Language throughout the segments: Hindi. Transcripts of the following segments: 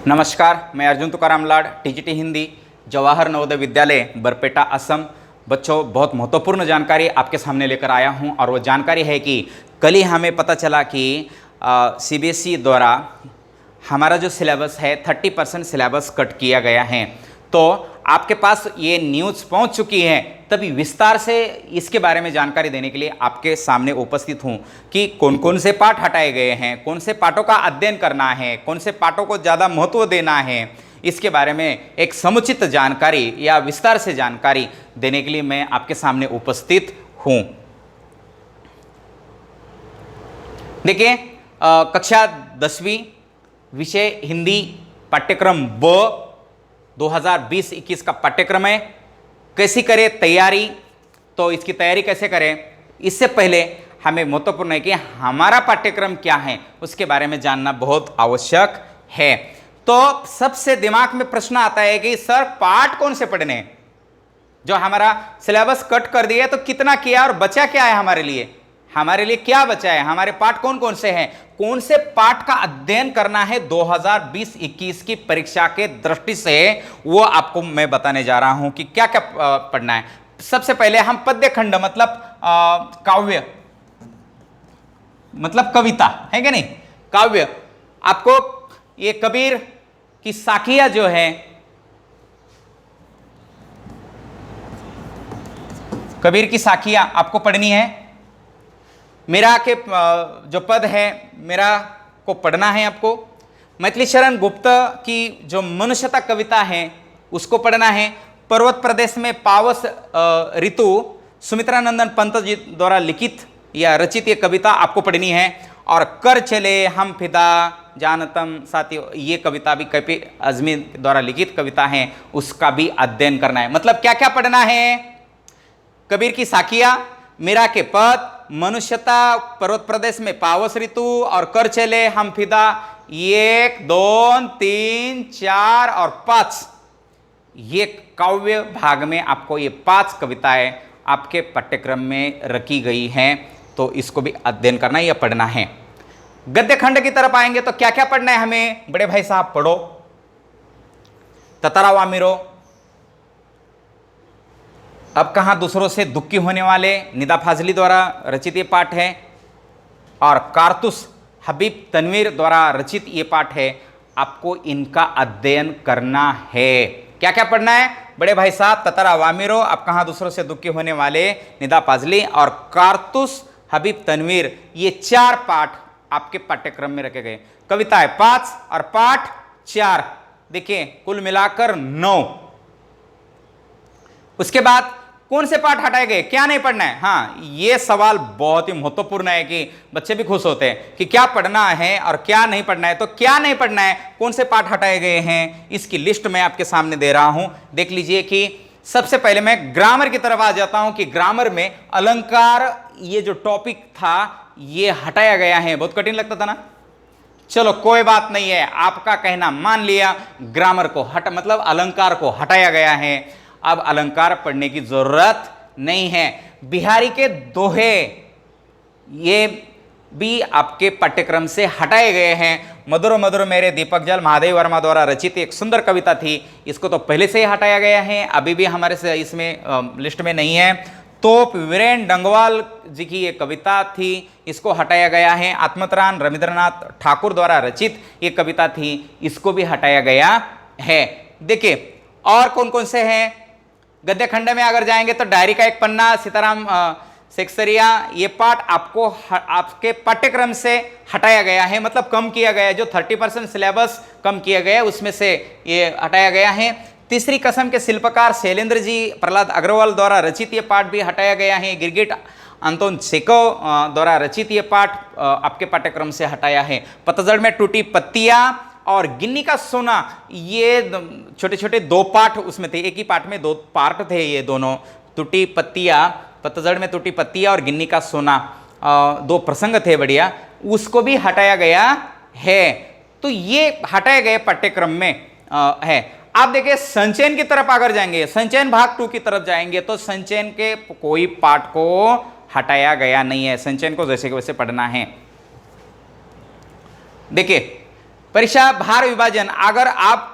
नमस्कार, मैं अर्जुन तुकाराम लाड, टीजीटी हिंदी, जवाहर नवोदय विद्यालय बरपेटा असम। बच्चों, बहुत महत्वपूर्ण जानकारी आपके सामने लेकर आया हूं और वो जानकारी है कि कल ही हमें पता चला कि सीबीएसई द्वारा हमारा जो सिलेबस है 30% सिलेबस कट किया गया है। तो आपके पास ये न्यूज़ पहुंच चुकी है, तभी विस्तार से इसके बारे में जानकारी देने के लिए आपके सामने उपस्थित हूं कि कौन कौन से पाठ हटाए गए हैं, कौन से पाठों का अध्ययन करना है, कौन से पाठों को ज़्यादा महत्व देना है। इसके बारे में एक समुचित जानकारी या विस्तार से जानकारी देने के लिए मैं आपके सामने उपस्थित हूं। देखिए, कक्षा 10वीं विषय हिंदी पाठ्यक्रम ब 2020-21 का पाठ्यक्रम है। कैसी करें तैयारी, तो इसकी तैयारी कैसे करें, इससे पहले हमें महत्वपूर्ण है कि हमारा पाठ्यक्रम क्या है उसके बारे में जानना बहुत आवश्यक है। तो सबसे दिमाग में प्रश्न आता है कि सर पाठ कौन से पढ़ने हैं, जो हमारा सिलेबस कट कर दिया तो कितना किया और बचा क्या है, हमारे लिए क्या बचा है, हमारे पाठ कौन कौन से हैं, कौन से पाठ का अध्ययन करना है 2020-21 की परीक्षा के दृष्टि से, वो आपको मैं बताने जा रहा हूं कि क्या क्या पढ़ना है। सबसे पहले हम पद्य खंड मतलब काव्य मतलब कविता है क्या नहीं, काव्य। आपको ये कबीर की साखियां जो है, कबीर की साखियां आपको पढ़नी है। मेरा के जो पद है मेरा को पढ़ना है आपको। मैथिली शरण गुप्त की जो मनुष्यता कविता है उसको पढ़ना है। पर्वत प्रदेश में पावस ऋतु सुमित्रा नंदन पंत जी द्वारा लिखित या रचित ये कविता आपको पढ़नी है। और कर चले हम फिदा जानतम साथी, ये कविता भी कबीर आजमी द्वारा लिखित कविता है, उसका भी अध्ययन करना है। मतलब क्या क्या पढ़ना है, कबीर की साखियां, मीरा के पद, मनुष्यता, पर्वत प्रदेश में पावस ऋतु और कर चले हम फिदा, 1, 2, 3, 4 और 5, ये काव्य भाग में आपको ये 5 कविताएं आपके पाठ्यक्रम में रखी गई हैं, तो इसको भी अध्ययन करना या पढ़ना है। गद्य खंड की तरफ आएंगे तो क्या क्या पढ़ना है हमें, बड़े भाई साहब पढ़ो। ततारा वामिरो, अब कहाँ दूसरों से दुखी होने वाले, निदा फाजली द्वारा रचित ये पाठ है। और कारतूस हबीब तनवीर द्वारा रचित ये पाठ है। आपको इनका अध्ययन करना है। क्या क्या पढ़ना है बड़े भाई साहब, ततारा वामिरो, अब कहाँ दूसरों से दुखी होने वाले, निदा फाजली और कारतूस हबीब तनवीर, ये 4 पाठ आपके पाठ्यक्रम में रखे गए। कविताएं 5 और पाठ 4, देखिए कुल मिलाकर 9। उसके बाद कौन से पाठ हटाए गए, क्या नहीं पढ़ना है। हाँ, ये सवाल बहुत ही महत्वपूर्ण है कि बच्चे भी खुश होते हैं कि क्या पढ़ना है और क्या नहीं पढ़ना है। तो क्या नहीं पढ़ना है, कौन से पाठ हटाए गए हैं, इसकी लिस्ट मैं आपके सामने दे रहा हूं। देख लीजिए कि सबसे पहले मैं ग्रामर की तरफ आ जाता हूं कि ग्रामर में अलंकार, ये जो टॉपिक था ये हटाया गया है। बहुत कठिन लगता था ना, चलो कोई बात नहीं है, आपका कहना मान लिया, ग्रामर को मतलब अलंकार को हटाया गया है। अब अलंकार पढ़ने की जरूरत नहीं है। बिहारी के दोहे ये भी आपके पाठ्यक्रम से हटाए गए हैं। मधुर मधुर मेरे दीपक जल महादेव वर्मा द्वारा रचित एक सुंदर कविता थी, इसको तो पहले से ही हटाया गया है, अभी भी हमारे से इसमें लिस्ट में नहीं है। तोप वीरेन डंगवाल जी की ये कविता थी, इसको हटाया गया है। आत्मतरान रविंद्रनाथ ठाकुर द्वारा रचित ये कविता थी, इसको भी हटाया गया है। देखिए और कौन कौन से हैं, गद्य खंड में अगर जाएंगे तो डायरी का एक पन्ना, सीताराम सेक्सरिया, ये पाठ आपको आपके पाठ्यक्रम से हटाया गया है, मतलब कम किया गया है। जो 30% सिलेबस कम किया गया है उसमें से ये हटाया गया है। तीसरी कसम के शिल्पकार शैलेंद्र जी प्रहलाद अग्रवाल द्वारा रचित ये पाठ भी हटाया गया है। गिरगिट अंतोन सेको द्वारा रचित ये पाठ आपके पाठ्यक्रम से हटाया है। पतझड़ में टूटी पत्तियां और गिन्नी का सोना, ये छोटे छोटे 2 पाठ उसमें थे, एक ही पाठ में 2 पार्ट थे ये दोनों। टूटी पत्तियां, पतझड़ में टूटी पत्तियां और गिन्नी का सोना, 2 प्रसंग थे बढ़िया, उसको भी हटाया गया है। तो ये हटाए गए पाठ्यक्रम में है। आप देखिए संचयन की तरफ अगर जाएंगे, संचयन भाग 2 की तरफ जाएंगे तो संचयन के कोई पाठ को हटाया गया नहीं है, संचयन को जैसे के वैसे पढ़ना है। देखिए परीक्षा भार विभाजन, अगर आप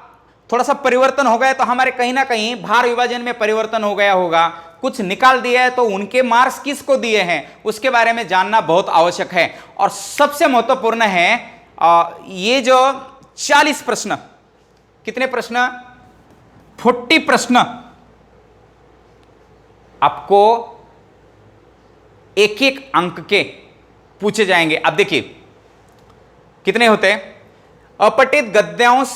थोड़ा सा परिवर्तन हो गया तो हमारे कहीं ना कहीं भार विभाजन में परिवर्तन हो गया होगा, कुछ निकाल दिया है, तो उनके मार्क्स किसको दिए हैं उसके बारे में जानना बहुत आवश्यक है। और सबसे महत्वपूर्ण है ये जो 40 प्रश्न, कितने प्रश्न, 40 प्रश्न आपको एक एक अंक के पूछे जाएंगे। अब देखिए कितने होते हैं, अपठित गद्यांश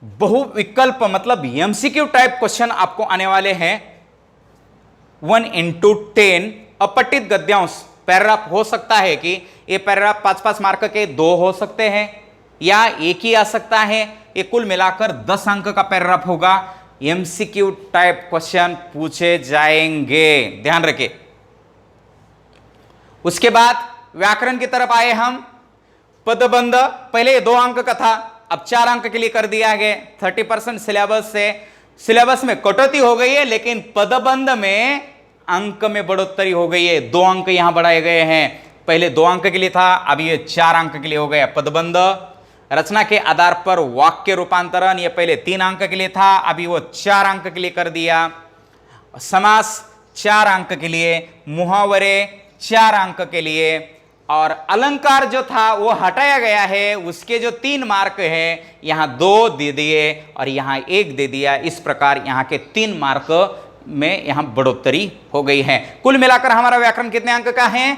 बहुविकल्प मतलब एमसीक्यू टाइप क्वेश्चन आपको आने वाले हैं 1 into 10। अपठित गद्यांश पैराग्राफ हो सकता है कि ये पैराग्राफ 5-5 मार्क के 2 हो सकते हैं या एक ही आ सकता है, ये कुल मिलाकर 10 अंक का पैराग्राफ होगा। एमसीक्यू टाइप क्वेश्चन पूछे जाएंगे, ध्यान रखें। उसके बाद व्याकरण की तरफ आए हम। पदबंध पहले 2 अंक का था, अब 4 अंक के लिए कर दिया गया। 30% सिलेबस से, सिलेबस में कटौती हो गई है लेकिन पदबंध में अंक में बढ़ोतरी हो गई है, 2 अंक यहां बढ़ाए गए हैं। पहले 2 अंक के लिए था, अब ये 4 अंक के लिए हो गया। पदबंध, रचना के आधार पर वाक्य रूपांतरण, ये पहले 3 अंक के लिए था, अभी वो 4 अंक के लिए कर दिया। समास 4 अंक के लिए, मुहावरे 4 अंक के लिए, और अलंकार जो था वो हटाया गया है, उसके जो 3 मार्क है यहां 2 दे दिए और यहां 1 दे दिया। इस प्रकार यहां के 3 मार्क में यहां बढ़ोतरी हो गई है। कुल मिलाकर हमारा व्याकरण कितने अंक का है,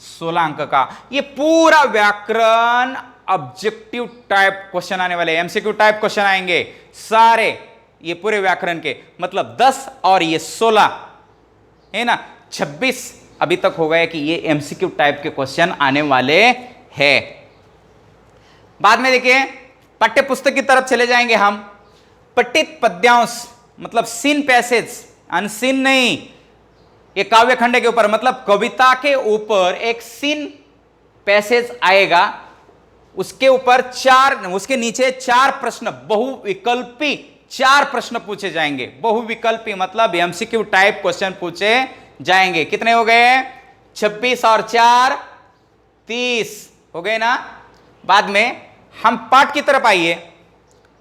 16 अंक का। ये पूरा व्याकरण ऑब्जेक्टिव टाइप क्वेश्चन आने वाले, एमसीक्यू टाइप क्वेश्चन आएंगे सारे, ये पूरे व्याकरण के, मतलब 10 और ये 16 है ना, 26 अभी तक हो गया कि ये एमसीक्यू टाइप के क्वेश्चन आने वाले हैं। बाद में देखिए पाठ्य पुस्तक की तरफ चले जाएंगे हम। पठित पद्यांश मतलब सीन पैसेज, अनसीन नहीं, ये काव्य खंड के ऊपर मतलब कविता के ऊपर एक सीन पैसेज आएगा, उसके ऊपर 4, उसके नीचे 4 प्रश्न बहुविकल्पी 4 प्रश्न पूछे जाएंगे। बहुविकल्पी मतलब एमसीक्यू टाइप क्वेश्चन पूछे जाएंगे। कितने हो गए, 26 और 4 30 हो गए ना। बाद में हम पाठ की तरफ आइए,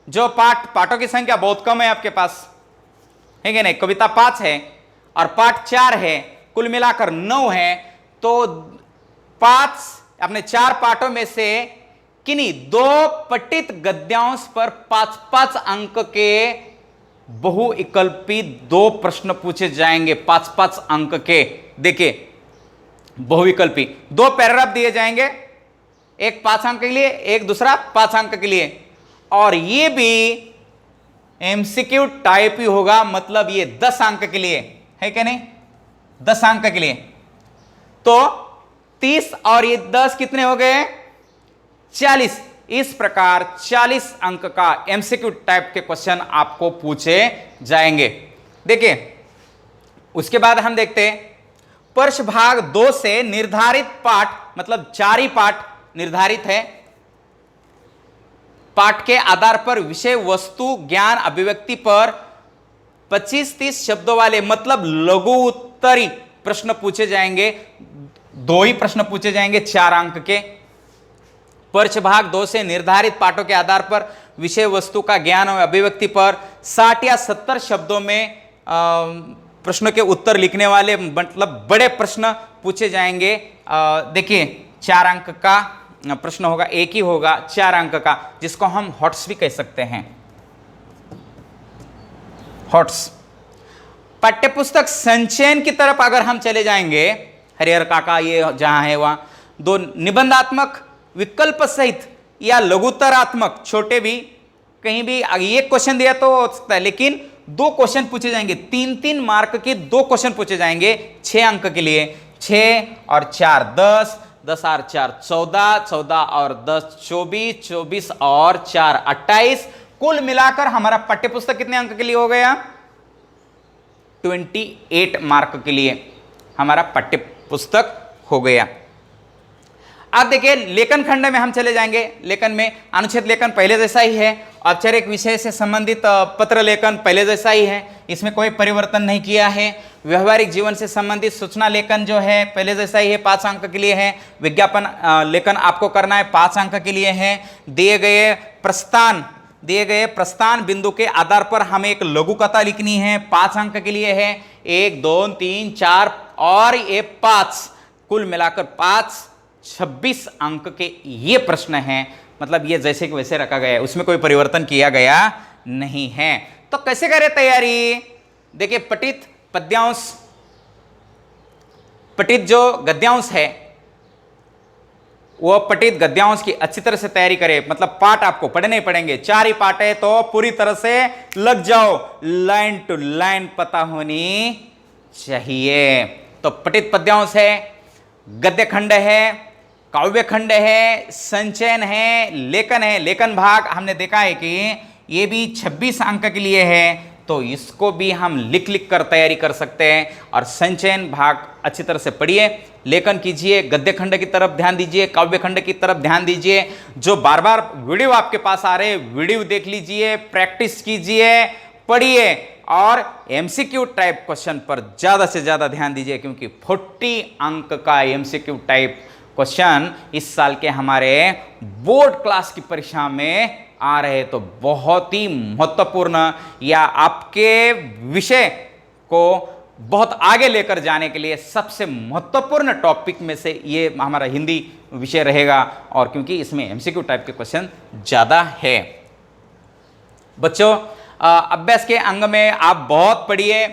जो पाठों की संख्या बहुत कम है आपके पास, है कि नहीं, कविता 5 है और पाठ 4 है, कुल मिलाकर 9 है। तो 5 अपने 4 पाठों में से किन्हीं 2 पठित गद्यांश पर 5-5 अंक के बहुविकल्पी 2 प्रश्न पूछे जाएंगे, 5-5 अंक के। देखिए बहुविकल्पी 2 पैराग्राफ दिए जाएंगे, एक 5 अंक के लिए, एक दूसरा 5 अंक के लिए, और ये भी एमसीक्यू टाइप ही होगा, मतलब ये 10 अंक के लिए है कि नहीं, 10 अंक के लिए। तो 30 और ये 10 कितने हो गए, 40। इस प्रकार 40 अंक का एमसीक्यू टाइप के क्वेश्चन आपको पूछे जाएंगे। देखिए उसके बाद हम देखते हैं पर्श भाग 2 से निर्धारित पाठ, मतलब 4 ही पाठ निर्धारित है। पाठ के आधार पर विषय वस्तु ज्ञान अभिव्यक्ति पर 25-30 शब्दों वाले मतलब लघु उत्तरी प्रश्न पूछे जाएंगे। 2 ही प्रश्न पूछे जाएंगे 4 अंक के। पर्च भाग 2 से निर्धारित पाठों के आधार पर विषय वस्तु का ज्ञान और अभिव्यक्ति पर 60 या 70 शब्दों में प्रश्नों के उत्तर लिखने वाले मतलब बड़े प्रश्न पूछे जाएंगे। देखिए 4 अंक का प्रश्न होगा, एक ही होगा 4 अंक का, जिसको हम हॉट्स भी कह सकते हैं, हॉट्स। पाठ्यपुस्तक संचयन की तरफ अगर हम चले जाएंगे, हरिहर काका ये जहां है वहां 2 निबंधात्मक विकल्प सहित या लघुत्तरात्मक, छोटे भी कहीं भी ये क्वेश्चन दिया तो हो सकता है, लेकिन 2 क्वेश्चन पूछे जाएंगे, 3-3 मार्क के 2 क्वेश्चन पूछे जाएंगे 6 अंक के लिए। 6 और 4 10, 10 और 4 14, 14 और 10 24, 24 और 4 28। कुल मिलाकर हमारा पाठ्यपुस्तक कितने अंक के लिए हो गया, 28 मार्क के लिए हमारा पाठ्यपुस्तक हो गया। आप देखिए लेखन खंड में हम चले जाएंगे। लेखन में अनुच्छेद लेखन पहले जैसा ही है, औपचारिक विषय से संबंधित पत्र लेखन पहले जैसा ही है, इसमें कोई परिवर्तन नहीं किया है। व्यवहारिक जीवन से संबंधित सूचना लेखन जो है पहले जैसा ही है, 5 अंक के लिए है। विज्ञापन लेखन आपको करना है, 5 अंक के लिए है। दिए गए प्रस्थान बिंदु के आधार पर हमें एक लघु कथा लिखनी है, 5 अंक के लिए है। 1 2 3 4 और ये 5, कुल मिलाकर 5, 26 अंक के ये प्रश्न हैं। मतलब ये जैसे कि वैसे रखा गया है, उसमें कोई परिवर्तन किया गया नहीं है। तो कैसे करें तैयारी? देखिए पठित पद्यांश, पठित जो गद्यांश है वो पठित गद्यांश की अच्छी तरह से तैयारी करें। मतलब पाठ आपको पढ़ने पड़ेंगे, 4 ही पाठ है, तो पूरी तरह से लग जाओ, लाइन टू लाइन पता होनी चाहिए। तो पठित पद्यांश है, गद्य खंड है, काव्य खंड है, संचयन है, लेखन है। लेखन भाग हमने देखा है कि ये भी 26 अंक के लिए है, तो इसको भी हम लिख लिख कर तैयारी कर सकते हैं। और संचयन भाग अच्छी तरह से पढ़िए, लेखन कीजिए, गद्य खंड की तरफ ध्यान दीजिए, काव्य खंड की तरफ ध्यान दीजिए। जो बार बार वीडियो आपके पास आ रहे वीडियो देख लीजिए, प्रैक्टिस कीजिए, पढ़िए और एमसीक्यू टाइप क्वेश्चन पर ज़्यादा से ज़्यादा ध्यान दीजिए, क्योंकि 40 अंक का एमसीक्यू टाइप क्वेश्चन इस साल के हमारे बोर्ड क्लास की परीक्षा में आ रहे। तो बहुत ही महत्वपूर्ण या आपके विषय को बहुत आगे लेकर जाने के लिए सबसे महत्वपूर्ण टॉपिक में से ये हमारा हिंदी विषय रहेगा, और क्योंकि इसमें एमसीक्यू टाइप के क्वेश्चन ज़्यादा है। बच्चों अभ्यास के अंग में आप बहुत पढ़िए,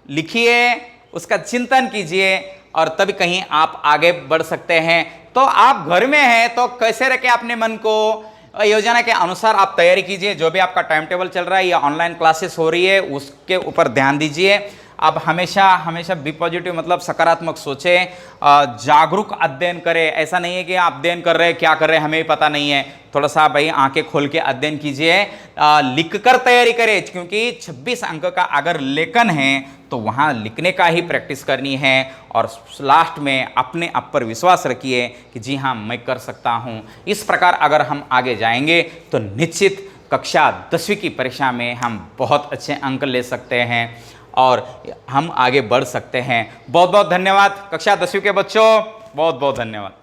लिखिए, उसका चिंतन कीजिए और तभी कहीं आप आगे बढ़ सकते हैं। तो आप घर में हैं तो कैसे रखें अपने मन को, योजना के अनुसार आप तैयारी कीजिए। जो भी आपका टाइम टेबल चल रहा है या ऑनलाइन क्लासेस हो रही है उसके ऊपर ध्यान दीजिए। आप हमेशा बी पॉजिटिव, मतलब सकारात्मक सोचें, जागरूक अध्ययन करें। ऐसा नहीं है कि आप अध्ययन कर रहे हैं, क्या कर रहे हैं हमें पता नहीं है। थोड़ा सा भाई आंखें खोल के अध्ययन कीजिए, लिख कर तैयारी करें, क्योंकि 26 अंक का अगर लेखन है तो वहाँ लिखने का ही प्रैक्टिस करनी है। और लास्ट में अपने आप पर विश्वास रखिए कि जी हाँ मैं कर सकता हूँ। इस प्रकार अगर हम आगे जाएंगे तो निश्चित कक्षा 10वीं की परीक्षा में हम बहुत अच्छे अंक ले सकते हैं और हम आगे बढ़ सकते हैं। बहुत बहुत धन्यवाद कक्षा 10वीं के बच्चों, बहुत बहुत धन्यवाद।